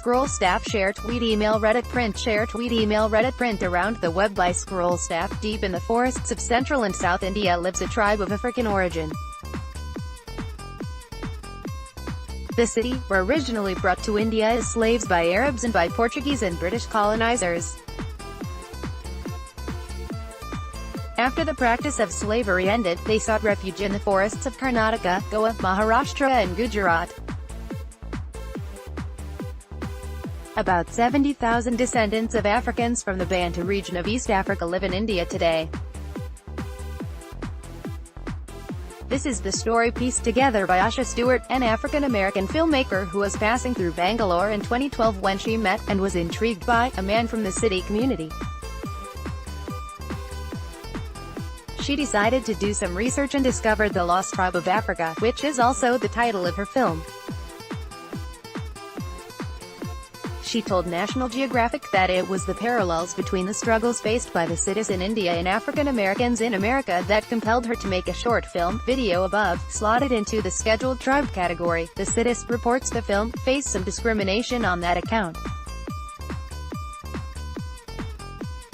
Scroll staff share tweet email Reddit print share tweet email Reddit print around the web by Scroll staff. Deep in the forests of central and south India lives a tribe of African origin. The Siddis were originally brought to India as slaves by Arabs and by Portuguese and British colonizers. After the practice of slavery ended, they sought refuge in the forests of Karnataka, Goa, Maharashtra and Gujarat. About 70,000 descendants of Africans from the Bantu region of East Africa live in India today. This is the story pieced together by Asha Stewart, an African-American filmmaker who was passing through Bangalore in 2012 when she met, and was intrigued by, a man from the Siddis community. She decided to do some research and discovered the Lost Tribe of Africa, which is also the title of her film. She told National Geographic that it was the parallels between the struggles faced by the Siddis in India and African Americans in America that compelled her to make a short film. Video above, slotted into the scheduled tribe category. The Siddis, reports the film, faced some discrimination on that account.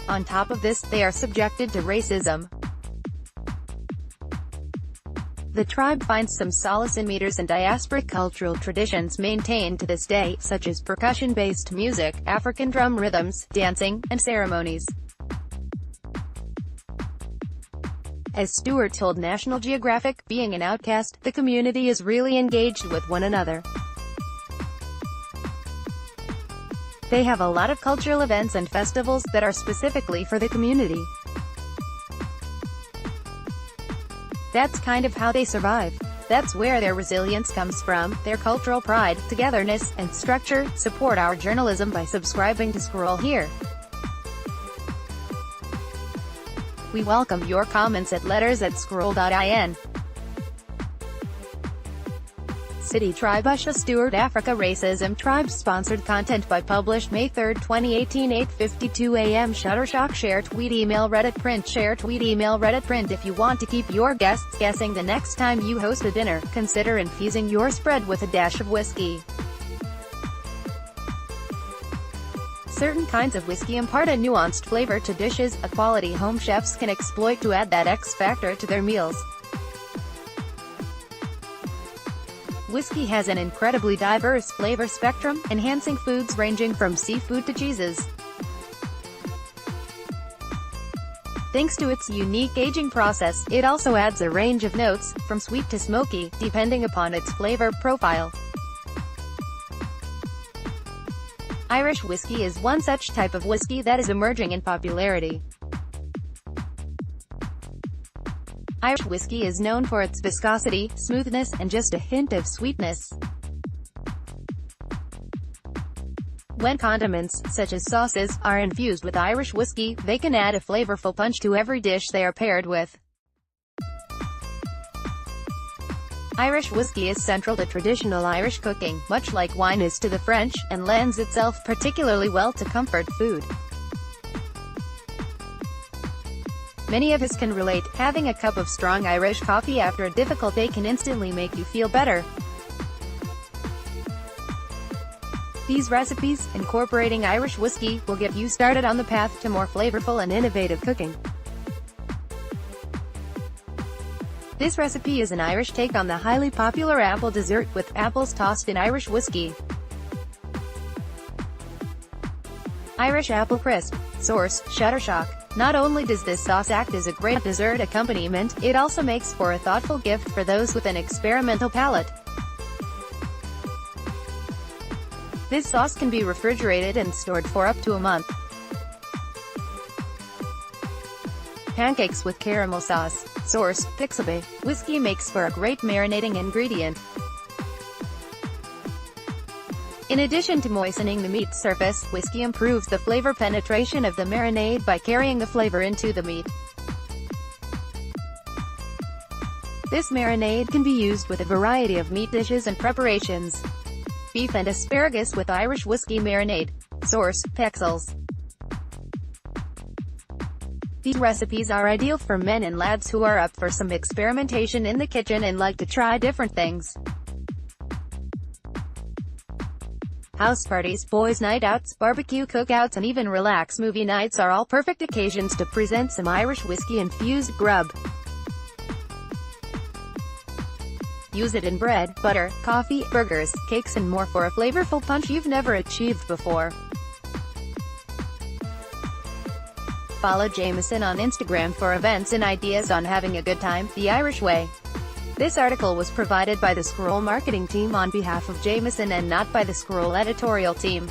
On top of this, they are subjected to racism. The tribe finds some solace in meters and diasporic cultural traditions maintained to this day, such as percussion-based music, African drum rhythms, dancing, and ceremonies. As Stewart told National Geographic, being an outcast, the community is really engaged with one another. They have a lot of cultural events and festivals that are specifically for the community. That's kind of how they survive. That's where their resilience comes from, their cultural pride, togetherness, and structure. Support our journalism by subscribing to Scroll here. We welcome your comments at letters@scroll.in. Siddis Tribe. Asha Stewart. Africa Racism Tribe. Sponsored content by published May 3, 2018, 8:52 a.m. Shutterstock. Share tweet email Reddit print share tweet email Reddit print. If you want to keep your guests guessing the next time you host a dinner, consider infusing your spread with a dash of whiskey. Certain kinds of whiskey impart a nuanced flavor to dishes, a quality home chefs can exploit to add that X factor to their meals. Whiskey has an incredibly diverse flavor spectrum, enhancing foods ranging from seafood to cheeses. Thanks to its unique aging process, it also adds a range of notes, from sweet to smoky, depending upon its flavor profile. Irish whiskey is one such type of whiskey that is emerging in popularity. Irish whiskey is known for its viscosity, smoothness, and just a hint of sweetness. When condiments, such as sauces, are infused with Irish whiskey, they can add a flavorful punch to every dish they are paired with. Irish whiskey is central to traditional Irish cooking, much like wine is to the French, and lends itself particularly well to comfort food. Many of us can relate. Having a cup of strong Irish coffee after a difficult day can instantly make you feel better. These recipes, incorporating Irish whiskey, will get you started on the path to more flavorful and innovative cooking. This recipe is an Irish take on the highly popular apple dessert, with apples tossed in Irish whiskey. Irish apple crisp. Source: Shutterstock. Not only does this sauce act as a great dessert accompaniment, it also makes for a thoughtful gift for those with an experimental palate. This sauce can be refrigerated and stored for up to a month. Pancakes with caramel sauce. Source: Pixabay. Whiskey makes for a great marinating ingredient. In addition to moistening the meat's surface, whiskey improves the flavor penetration of the marinade by carrying the flavor into the meat. This marinade can be used with a variety of meat dishes and preparations. Beef and asparagus with Irish whiskey marinade. Source: Pexels. These recipes are ideal for men and lads who are up for some experimentation in the kitchen and like to try different things. House parties, boys' night outs, barbecue cookouts and even relax movie nights are all perfect occasions to present some Irish whiskey-infused grub. Use it in bread, butter, coffee, burgers, cakes and more for a flavorful punch you've never achieved before. Follow Jameson on Instagram for events and ideas on having a good time, the Irish way. This article was provided by the Scroll marketing team on behalf of Jameson and not by the Scroll editorial team.